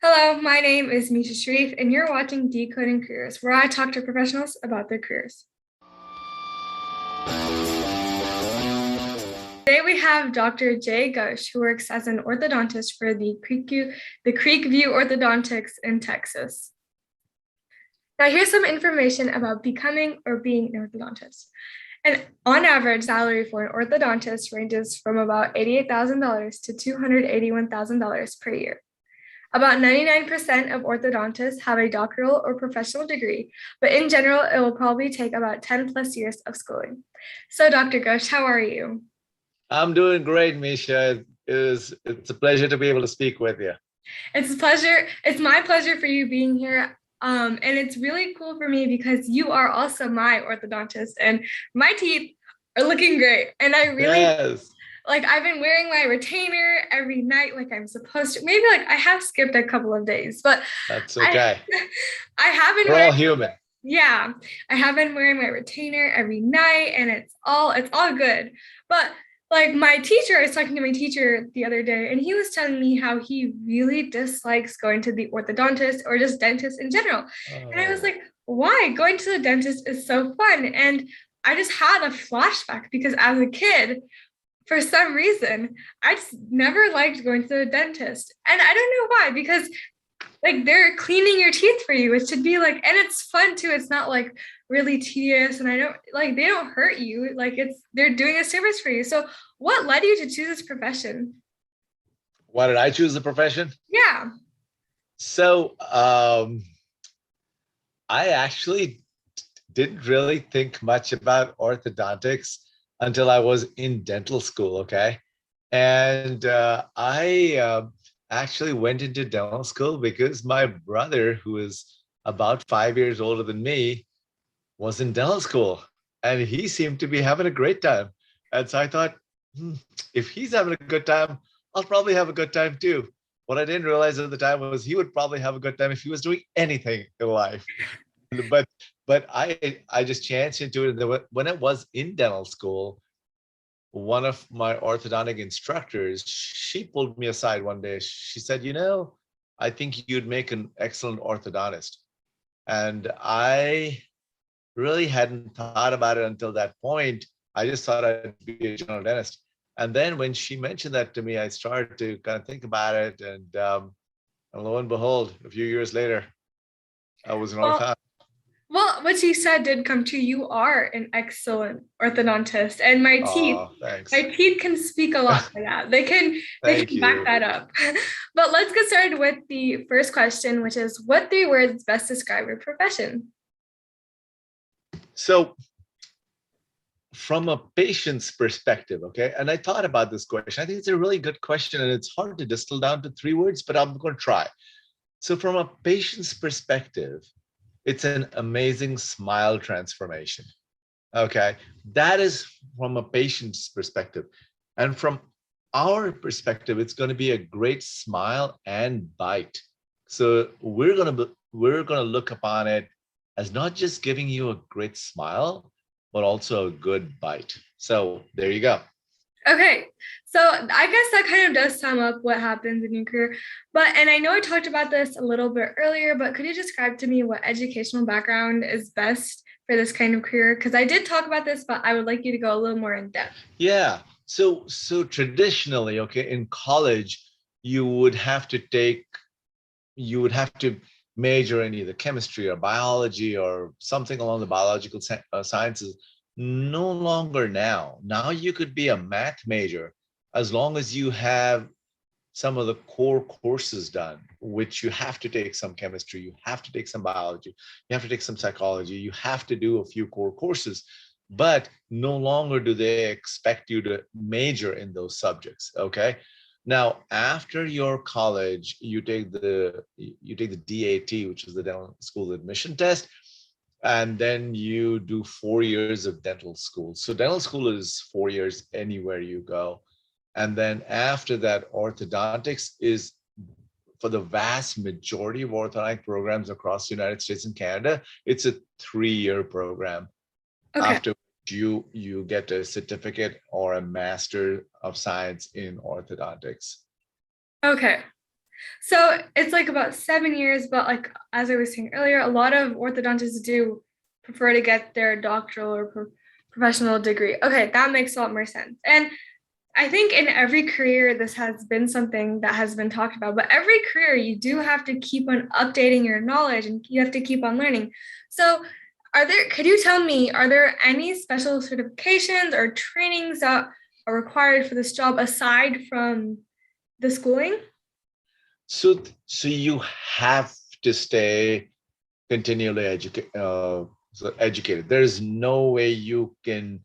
Hello, my name is Misha Sharif, and you're watching Decoding Careers, where I talk to professionals about their careers. Today we have Dr. Jay Gush, who works as an orthodontist for the Creekview Orthodontics in Texas. Now, here's some information about becoming or being an orthodontist. And on average, salary for an orthodontist ranges from about $88,000 to $281,000 per year. About 99% of orthodontists have a doctoral or professional degree, but in general, it will probably take about 10 plus years of schooling. So, Dr. Gush, how are you? I'm doing great, Misha. It's a pleasure to be able to speak with you. It's a pleasure. It's my pleasure for you being here. And it's really cool for me because you are also my orthodontist and my teeth are looking great. And I really Yes. like I've been wearing my retainer every night like I'm supposed to. Maybe like I have skipped a couple of days, but That's I okay. I have been We're wearing all human. yeah, I have been wearing my retainer every night and it's all good. But like my teacher, I was talking to my teacher the other day and he was telling me how he really dislikes going to the orthodontist or just dentist in general. And I was Oh, like, why? Going to the dentist is so fun. And I just had a flashback because as a kid, for some reason, I just never liked going to the dentist. And I don't know why, because like they're cleaning your teeth for you. It should be like, and it's fun too. It's not like really tedious, and I don't like they don't hurt you. Like they're doing a service for you. So what led you to choose this profession? why did I choose the profession? Yeah. So, I actually didn't really think much about orthodontics until I was in dental school. Okay. And I actually went into dental school because my brother, who is about 5 years older than me, was in dental school and he seemed to be having a great time. And so I thought, if he's having a good time, I'll probably have a good time too. What I didn't realize at the time was he would probably have a good time if he was doing anything in life. But but I just chanced into it. And when I was in dental school, one of my orthodontic instructors, she pulled me aside one day. She said, I think you'd make an excellent orthodontist. And I really hadn't thought about it until that point. I just thought I'd be a general dentist. And then when she mentioned that to me, I started to kind of think about it. And lo and behold, a few years later, I was an Well, orthodontist. well, what you said did come true. You are an excellent orthodontist, and my teeth, Oh, thanks. my teeth can speak a lot for that. They Thank can back you. that up. But let's get started with the first question, which is what three words best describe your profession? So, from a patient's perspective, okay, and I thought about this question. I think it's a really good question, and it's hard to distill down to three words, but I'm going to try. So, from a patient's perspective, it's an amazing smile transformation. Okay. That is from a patient's perspective. And from our perspective, it's going to be a great smile and bite. So we're going to look upon it as not just giving you a great smile, but also a good bite. So there you go. Okay, so I guess that kind of does sum up what happens in your career. And I know I talked about this a little bit earlier, but could you describe to me what educational background is best for this kind of career? Because I did talk about this, but I would like you to go a little more in depth. Yeah. So traditionally, okay, in college, you would have to take you would have to major in either chemistry or biology or something along the biological sciences. No longer now. Now you could be a math major as long as you have some of the core courses done, which you have to take some chemistry, you have to take some biology, you have to take some psychology, you have to do a few core courses. But no longer do they expect you to major in those subjects. Okay. Now, after your college, you take the DAT, which is the dental school admission test, and then you do 4 years of dental school. So dental school is 4 years anywhere you go. And then after that, orthodontics is for the vast majority of orthodontic programs across the United States and Canada, it's a 3-year program. Okay. After which you get a certificate or a master of science in orthodontics. Okay. So it's like about 7 years, but like as I was saying earlier, a lot of orthodontists do prefer to get their doctoral or professional degree. Okay, that makes a lot more sense. And I think in every career, this has been something that has been talked about, but every career, you do have to keep on updating your knowledge and you have to keep on learning. So, could you tell me, are there any special certifications or trainings that are required for this job aside from the schooling? So you have to stay continually educated. There's no way you can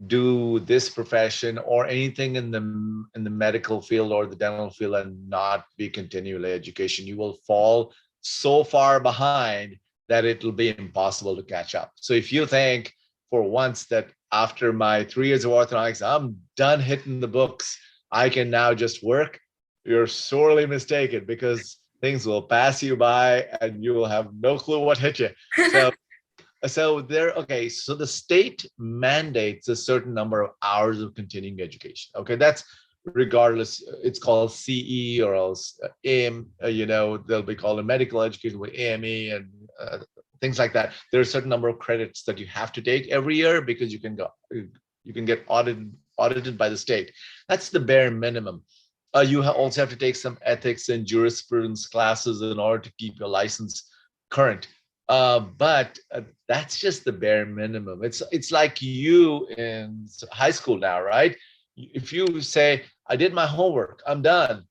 do this profession or anything in the medical field or the dental field and not be continually education. You will fall so far behind that it'll be impossible to catch up. So if you think for once that after my 3 years of orthodontics, I'm done hitting the books, I can now just work, you're sorely mistaken, because things will pass you by and you will have no clue what hit you. So the state mandates a certain number of hours of continuing education. Okay, that's regardless, it's called CE or else AM, they'll be called a medical education with AME and things like that. There's a certain number of credits that you have to take every year because you can get audited by the state. That's the bare minimum. You also have to take some ethics and jurisprudence classes in order to keep your license current. But that's just the bare minimum. It's like you in high school now, right? If you say, I did my homework, I'm done,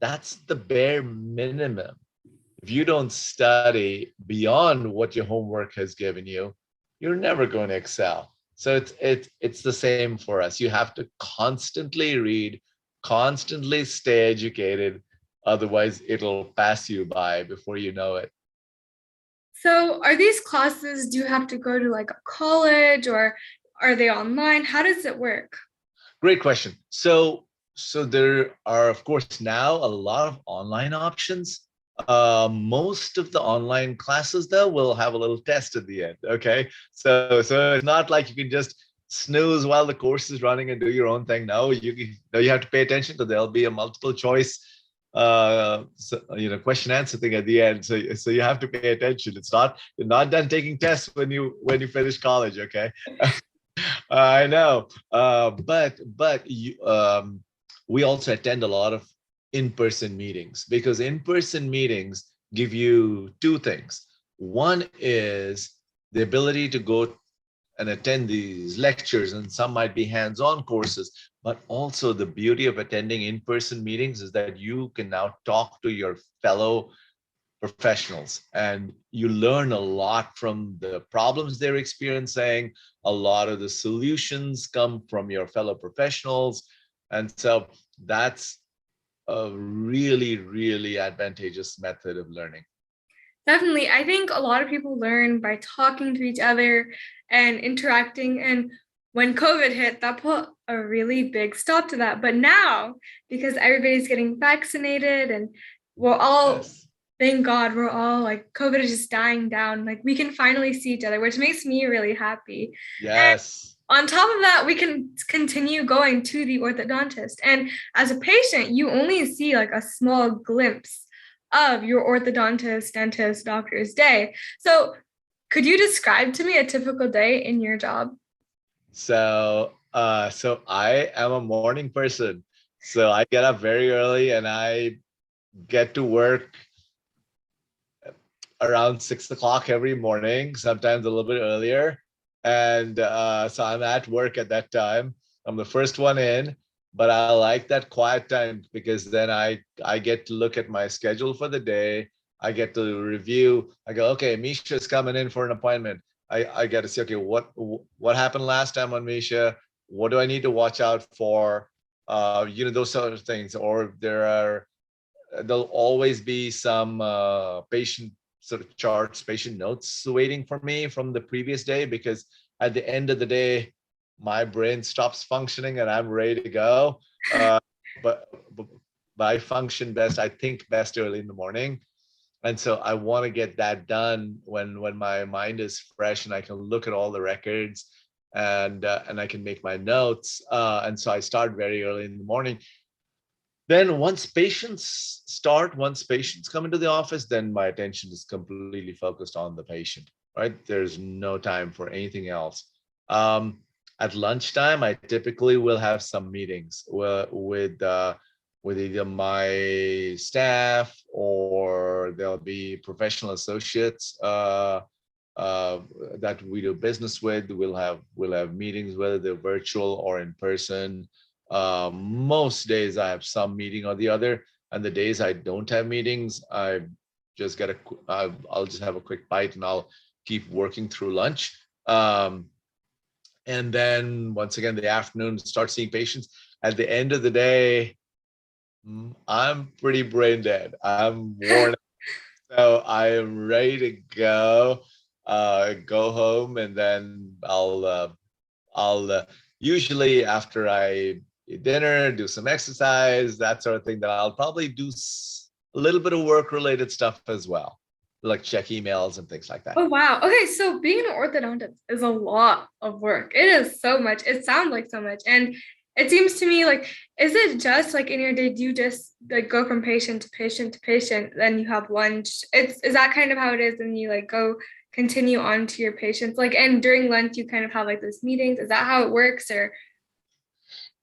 that's the bare minimum. If you don't study beyond what your homework has given you, you're never going to excel. So it's the same for us. You have to constantly read, constantly stay educated, otherwise it'll pass you by before you know it. So, are these classes, do you have to go to like a college or are they online? How does it work? Great question. So there are, of course, now a lot of online options. Most of the online classes, though, will have a little test at the end. Okay, so it's not like you can just snooze while the course is running and do your own thing. No, you have to pay attention to. There'll be a multiple choice, question answer thing at the end. So you have to pay attention. You're not done taking tests when you finish college. Okay. I know, but we also attend a lot of in-person meetings because in-person meetings give you two things. One is the ability to go and attend these lectures, and some might be hands-on courses, but also the beauty of attending in-person meetings is that you can now talk to your fellow professionals and you learn a lot from the problems they're experiencing. A lot of the solutions come from your fellow professionals, and so that's a really, really advantageous method of learning. Definitely. I think a lot of people learn by talking to each other and interacting. And when COVID hit, that put a really big stop to that. But now, because everybody's getting vaccinated and we're all, Yes. thank God, we're all like, COVID is just dying down. Like we can finally see each other, which makes me really happy. Yes. On top of that, we can continue going to the orthodontist. And as a patient, you only see like a small glimpse of your orthodontist, dentist, doctor's day. So, could you describe to me a typical day in your job? So I am a morning person. So I get up very early and I get to work around 6 o'clock every morning, sometimes a little bit earlier. And so I'm at work at that time. I'm the first one in, but I like that quiet time because then I get to look at my schedule for the day. I get to review. I go, okay, Misha's coming in for an appointment. I get to see, okay, what happened last time on Misha? What do I need to watch out for? Those sort of things. Or there'll always be some patient sort of charts, patient notes waiting for me from the previous day, because at the end of the day, my brain stops functioning and I'm ready to go. Uh, but, but I function best, I think best early in the morning. And so I want to get that done when my mind is fresh and I can look at all the records and I can make my notes. And so I start very early in the morning. Then once patients come into the office, then my attention is completely focused on the patient, right? There's no time for anything else. At lunchtime, I typically will have some meetings with either my staff, or there'll be professional associates that we do business with. We'll have meetings, whether they're virtual or in person. Most days I have some meeting or the other, and the days I don't have meetings, just get a I'll just have a quick bite, and I'll keep working through lunch. And then once again, the afternoon, start seeing patients. At the end of the day, I'm pretty brain dead. I'm worn out. So I am ready to go home, and then I'll usually, after I eat dinner, do some exercise, that sort of thing. That I'll probably do a little bit of work related stuff as well, like check emails and things like that. Oh wow. Okay, so being an orthodontist is a lot of work. It is so much. It sounds like so much. And it seems to me like, is it just like in your day, do you just like go from patient to patient to patient, then you have lunch? Is that kind of how it is, and you like go continue on to your patients? Like, and during lunch you kind of have like those meetings. Is that how it works? Or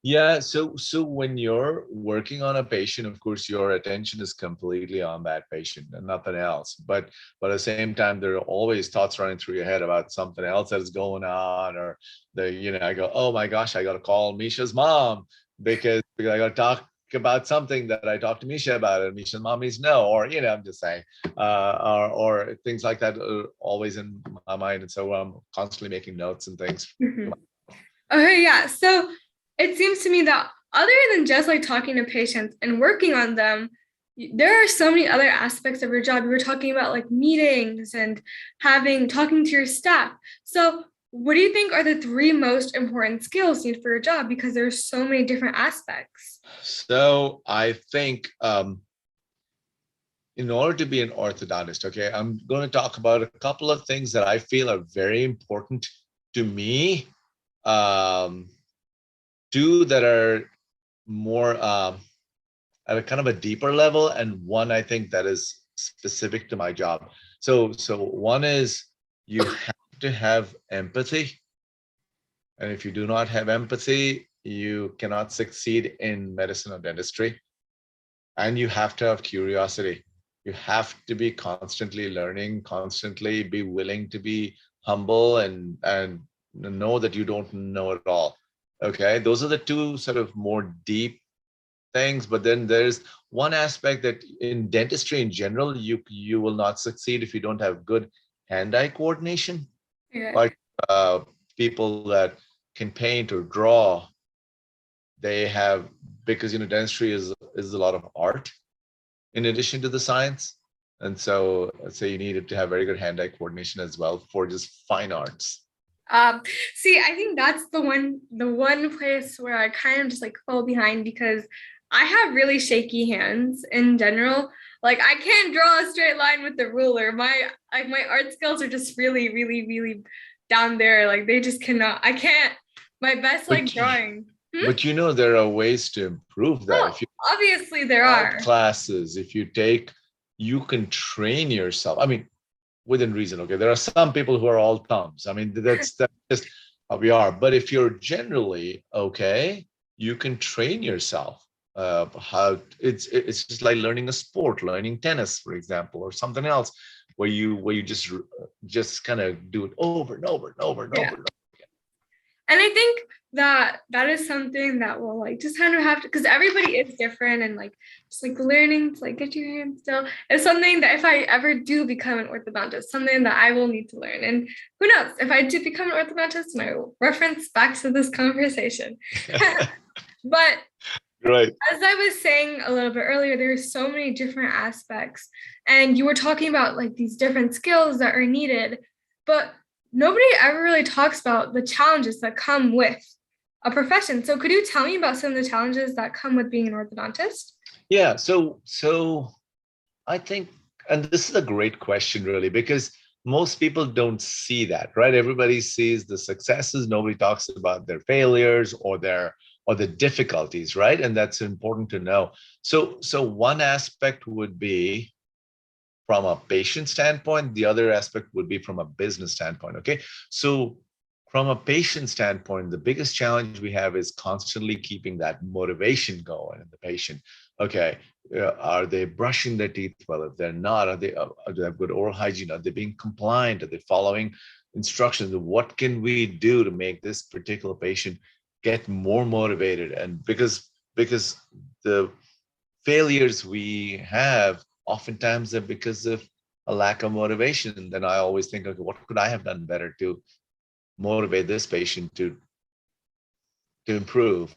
Yeah, so when you're working on a patient, of course, your attention is completely on that patient and nothing else. But at the same time, there are always thoughts running through your head about something else that's going on, or I go, oh my gosh, I got to call Misha's mom because I got to talk about something that I talked to Misha about, and Misha's mom means no, or I'm just saying, or things like that are always in my mind, and so I'm constantly making notes and things. Mhm. Okay, yeah. So it seems to me that other than just like talking to patients and working on them, there are so many other aspects of your job. You were talking about like meetings and talking to your staff. So what do you think are the three most important skills needed for your job? Because there's so many different aspects. So I think in order to be an orthodontist, okay, I'm going to talk about a couple of things that I feel are very important to me. Two that are more at a kind of a deeper level, and one I think that is specific to my job. So one is, you have to have empathy, and if you do not have empathy, you cannot succeed in medicine or dentistry. And you have to have curiosity. You have to be constantly learning, constantly be willing to be humble, and know that you don't know it all. Okay, those are the two sort of more deep things. But then there's one aspect that in dentistry in general, you will not succeed if you don't have good hand-eye coordination. Yeah. Like people that can paint or draw, they have, because dentistry is a lot of art in addition to the science. And so let's say you needed to have very good hand-eye coordination as well for just fine arts. Um, See, I think that's the one place where I kind of just like fall behind, because I have really shaky hands in general. Like I can't draw a straight line with the ruler. My art skills are just really, really, really down there. Like they just cannot. I can't. My best like But drawing. but there are ways to improve that. Oh, If you obviously there art are. classes, if you take, you can train yourself. I mean, within reason. Okay, there are some people who are all thumbs. I mean, that's just how we are. But if you're generally okay, you can train yourself. How it's just like learning a sport, learning tennis, for example, or something else, where you just kind of do it over and over and over and Yeah. over. And I think that that is something that will like just kind of have to, because everybody is different, and like just like learning to like get your hands still is something that if I ever do become an orthodontist, something that I will need to learn. And who knows, if I do become an orthodontist, and I will reference back to this conversation. But Right. as I was saying a little bit earlier, there's so many different aspects, and you were talking about like these different skills that are needed, but nobody ever really talks about the challenges that come with a profession. So could you tell me about some of the challenges that come with being an orthodontist? Yeah. So I think, and this is a great question, really, because most people don't see that, right? Everybody sees the successes. Nobody talks about their failures, or or the difficulties, right? And that's important to know. So one aspect would be from a patient standpoint, the other aspect would be from a business standpoint. Okay. So from a patient standpoint, the biggest challenge we have is constantly keeping that motivation going in the patient. Okay. Are they brushing their teeth well? If they're not, do they have good oral hygiene? Are they being compliant? Are they following instructions? What can we do to make this particular patient get more motivated? And because the failures we have oftentimes are because of a lack of motivation. Then I always think, okay, what could I have done better to motivate this patient to improve?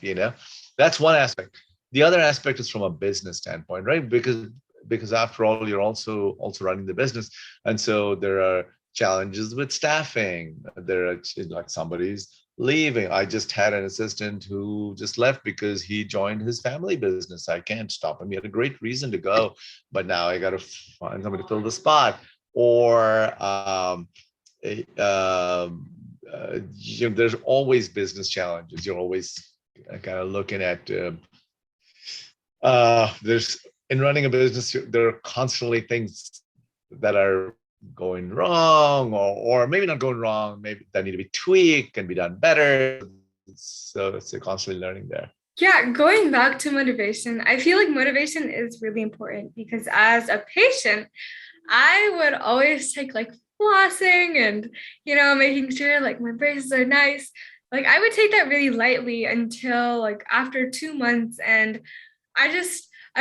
That's one aspect. The other aspect is from a business standpoint, right? Because after all, you're also running the business, and so there are challenges with staffing. There are, like, somebody's leaving. I just had an assistant who just left because he joined his family business. I can't stop him. He had a great reason to go, but now I got to find somebody to fill the spot. Or there's always business challenges. You're always kind of looking at there's in running a business, there are constantly things that are going wrong, or maybe not going wrong, maybe that need to be tweaked, can be done better. So it's constantly learning there. Yeah, going back to motivation, I feel like motivation is really important because as a patient, I would always take like flossing and, making sure like my braces are nice. Like I would take that really lightly until like after 2 months. And I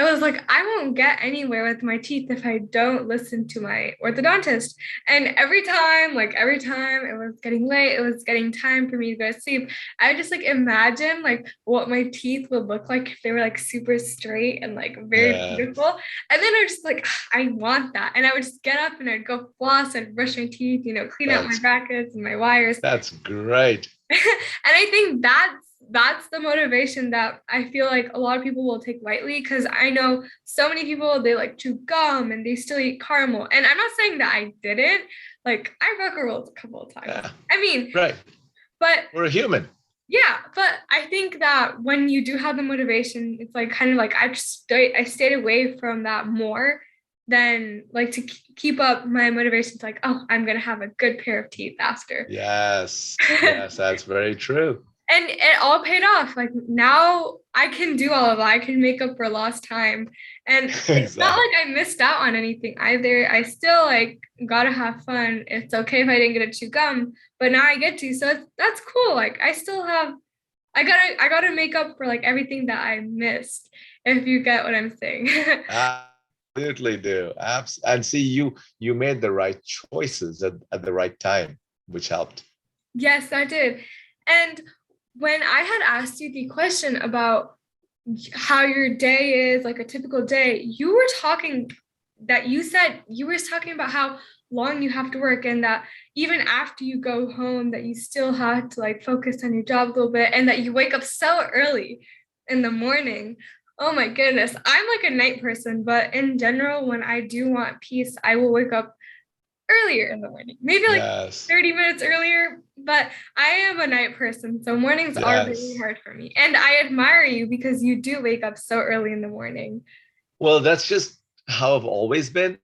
was like, I won't get anywhere with my teeth if I don't listen to my orthodontist. And every time it was getting late, it was getting time for me to go to sleep. I just like imagine like what my teeth would look like if they were like super straight and like very Yeah, beautiful. And then I was just like, I want that. And I would just get up and I'd go floss and brush my teeth, clean out my that's brackets and my wires. that's great. And I think that's the motivation that I feel like a lot of people will take lightly, because I know so many people, they like chew gum and they still eat caramel. And I'm not saying that I didn't. Like I broke a rule a couple of times. Yeah, I mean, right. but We're a human. yeah, but I think that when you do have the motivation, it's like kind of like I stayed away from that more than like to keep up my motivation to like, oh, I'm gonna have a good pair of teeth after. Yes, yes, that's very true. And it all paid off. Like now I can do all of that. I can make up for lost time. And it's not Exactly. like I missed out on anything either. I still like gotta have fun. It's okay if I didn't get to chew gum, but now I get to. So that's cool. Like I still have I gotta make up for like everything that I missed, if you get what I'm saying. Absolutely do. And see, you made the right choices at the right time, which helped. Yes, I did. And when I had asked you the question about how your day is, like a typical day, you said you were talking about how long you have to work, and that even after you go home that you still have to like focus on your job a little bit, and that you wake up so early in the morning. Oh my goodness. I'm like a night person, but in general, when I do want peace, I will wake up earlier in the morning, maybe like Yes, 30 minutes earlier, but I am a night person. So mornings are really yes. hard for me. And I admire you because you do wake up so early in the morning. Well, that's just how I've always been.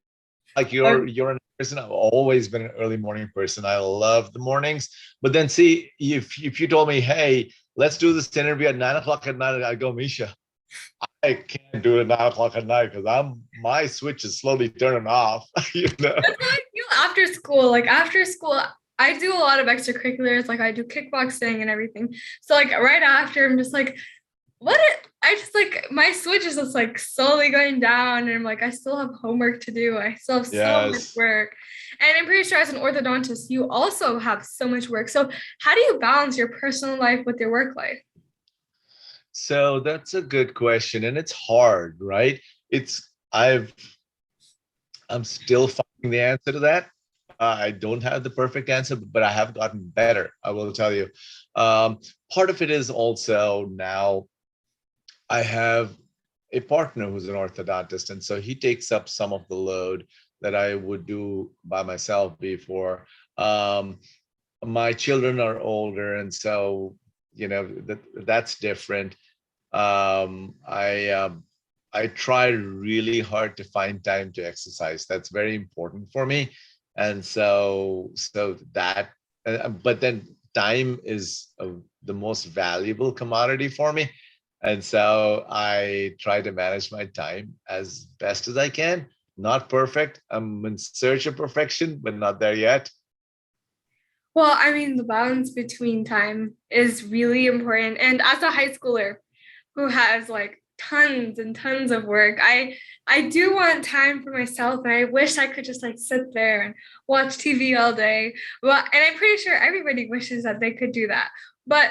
Like Oh, you're a person. I've always been an early morning person. I love the mornings. But then see, if you told me, hey, let's do this interview at 9 o'clock at night, I go, Misha, I can't do it at 9 o'clock at night because my switch is slowly turning off. you know. that's how I feel after school. Like after school, I do a lot of extracurriculars, like I do kickboxing and everything. So like right after, I'm just like, I just like my switch is just like slowly going down, and I'm like, I still have homework to do. I still have so much Yes. work. And I'm pretty sure as an orthodontist, you also have so much work. So how do you balance your personal life with your work life? So that's a good question, and it's hard, right? It's I'm still finding the answer to that. I don't have the perfect answer, but I have gotten better. I will tell you. Part of it is also now I have a partner who's an orthodontist, and so he takes up some of the load that I would do by myself before. My children are older, and so that's different. I try really hard to find time to exercise. That's very important for me. And so that, but then time is the most valuable commodity for me. And so I try to manage my time as best as I can. Not perfect. I'm in search of perfection, but not there yet. Well, I mean, the balance between time is really important. And as a high schooler who has like tons and tons of work, I do want time for myself, and I wish I could just like sit there and watch TV all day. Well, and I'm pretty sure everybody wishes that they could do that. But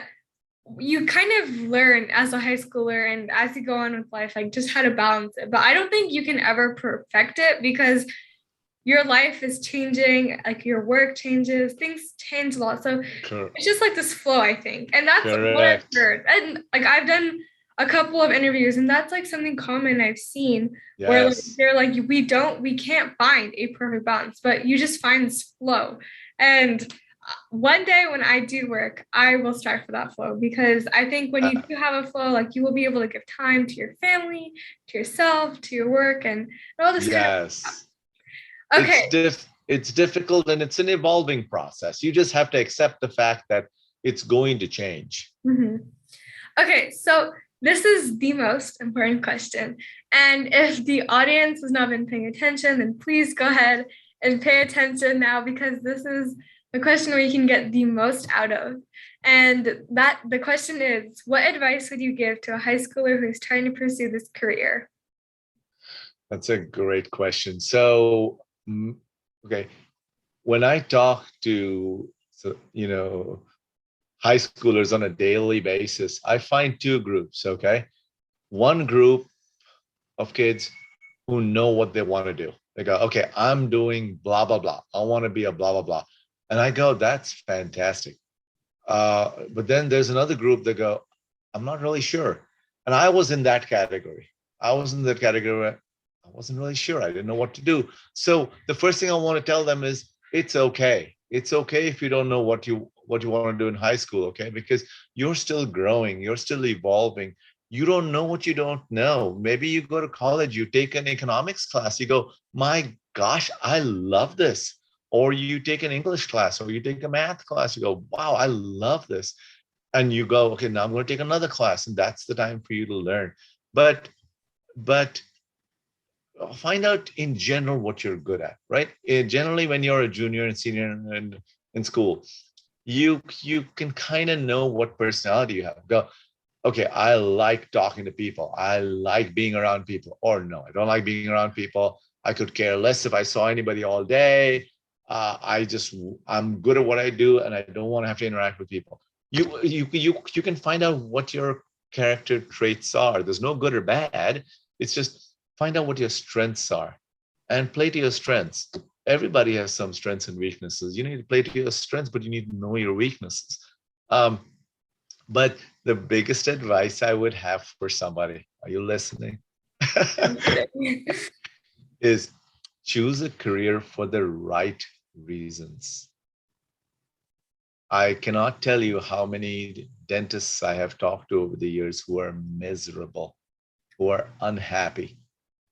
you kind of learn as a high schooler and as you go on with life, like just how to balance it. But I don't think you can ever perfect it because your life is changing, like your work changes, things change a lot. So it's just like this flow, I think. And that's what I've Correct. heard. And like I've done a couple of interviews, and that's like something common I've seen where like, Yes. they're like, we can't find a perfect balance, but you just find this flow. And one day when I do work, I will strive for that flow because I think when you Uh, do have a flow, like you will be able to give time to your family, to yourself, to your work, and all this kind of stuff. yes. Okay. It's difficult and it's an evolving process. You just have to accept the fact that it's going to change. Mhm. Okay, so this is the most important question. And if the audience has not been paying attention, then please go ahead and pay attention now because this is the question where you can get the most out of. And that the question is, what advice would you give to a high schooler who's trying to pursue this career? That's a great question. So, okay, when I talk to high schoolers on a daily basis, I find two groups. Okay, one group of kids who know what they want to do. They go, okay, I'm doing blah blah blah. I want to be a blah blah blah, and I go, that's fantastic. But then there's another group that go, I'm not really sure. And I was in that category. I was in that category where I wasn't really sure. I didn't know what to do. So the first thing I want to tell them is it's okay. It's okay if you don't know what you want to do in high school, okay? Because you're still growing, you're still evolving. You don't know what you don't know. Maybe you go to college, you take an economics class, you go, my gosh, I love this. Or you take an English class or you take a math class, you go, wow, I love this. And you go, okay, now I'm going to take another class, and that's the time for you to learn. But find out in general what you're good at, right? Generally, when you're a junior and senior in school, you can kind of know what personality you have. Go, okay, I like talking to people. I like being around people. Or no, I don't like being around people. I could care less if I saw anybody all day. I'm good at what I do, and I don't want to have to interact with people. You can find out what your character traits are. There's no good or bad. It's just find out what your strengths are, and play to your strengths. Everybody has some strengths and weaknesses. You need to play to your strengths, but you need to know your weaknesses. Um, but the biggest advice I would have for somebody, are you listening? Is choose a career for the right reasons. I cannot tell you how many dentists I have talked to over the years who are miserable, who are unhappy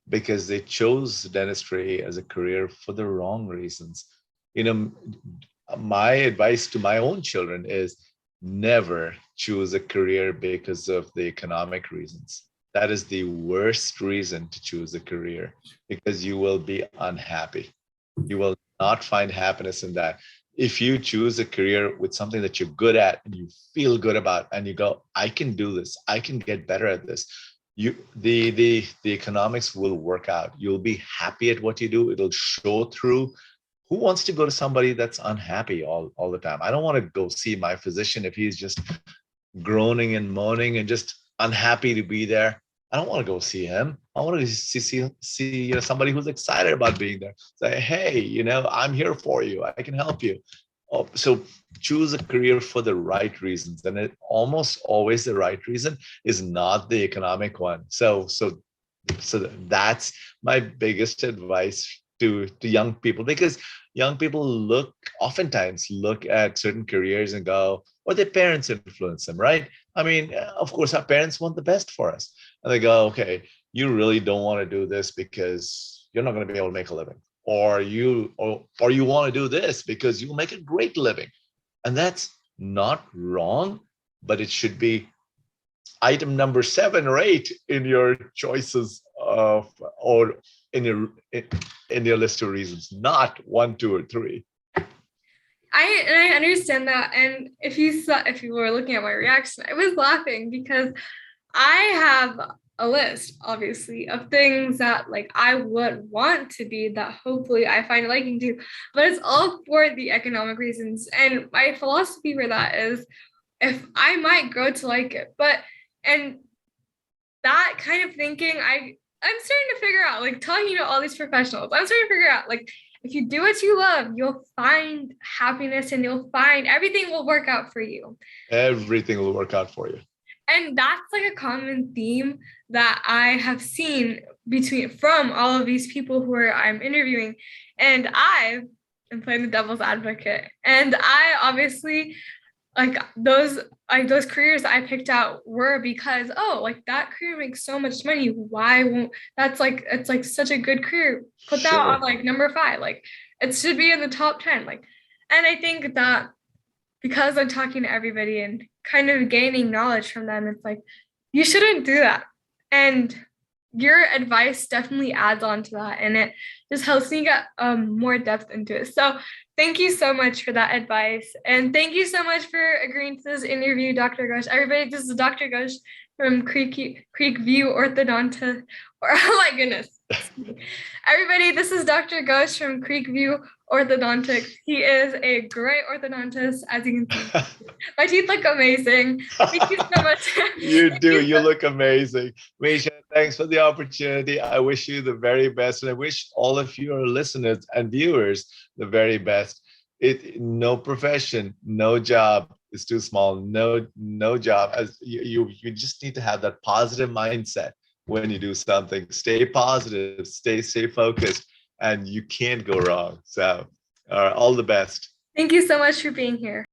because they chose dentistry as a career for the wrong reasons. You know, my advice to my own children is never choose a career because of the economic reasons. That is the worst reason to choose a career because you will be unhappy. You will not find happiness in that. If you choose a career with something that you're good at and you feel good about, and you go, I can do this, I can get better at this, the economics will work out. You'll be happy at what you do. It'll show through. Who wants to go to somebody that's unhappy all the time? I don't want to go see my physician if he's just groaning and moaning and just unhappy to be there. I don't want to go see him. I want to see somebody who's excited about being there. Say, hey, I'm here for you. I can help you. So choose a career for the right reasons, and it almost always the right reason is not the economic one. So that's my biggest advice to young people, because young people oftentimes look at certain careers and go, or their parents influence them, right? I mean, of course, our parents want the best for us. And they go, okay, you really don't want to do this because you're not going to be able to make a living. Or you want to do this because you'll make a great living. And that's not wrong, but it should be item number 7 or 8 in your choices of or in your in your list of reasons, not 1, 2, or 3. I understand that. And if you were looking at my reaction, I was laughing because I have a list, obviously, of things that like I would want to be that hopefully I find liking to, but it's all for the economic reasons. And my philosophy for that is if I might grow to like it, but and that kind of thinking, I'm starting to figure out, like talking to all these professionals, I'm starting to figure out like if you do what you love, you'll find happiness and you'll find everything will work out for you. Everything will work out for you. And that's like a common theme that I have seen from all of these people who I'm interviewing. And I am playing the devil's advocate. And I obviously those careers I picked out were because like that career makes so much money. Why won't that's like it's like such a good career. Put that on like number 5. Like it should be in the top 10. Like, and I think that because I'm talking to everybody and kind of gaining knowledge from them, it's like you shouldn't do that. And your advice definitely adds on to that, and it just helps me get more depth into it. So thank you so much for that advice, and thank you so much for agreeing to this interview, Dr. Ghosh. Everybody, this is Dr. Ghosh from Creek View Orthodontist. Or oh my goodness, everybody, this is Dr. Ghosh from Creek View Orthodontics. He is a great orthodontist, as you can see. My teeth look amazing. Thank you so much. You do. You look amazing. Misha, thanks for the opportunity. I wish you the very best. And I wish all of your listeners and viewers the very best. No profession, no job is too small. No job. As you just need to have that positive mindset when you do something. Stay positive, stay focused, and you can't go wrong. So all the best. Thank you so much for being here.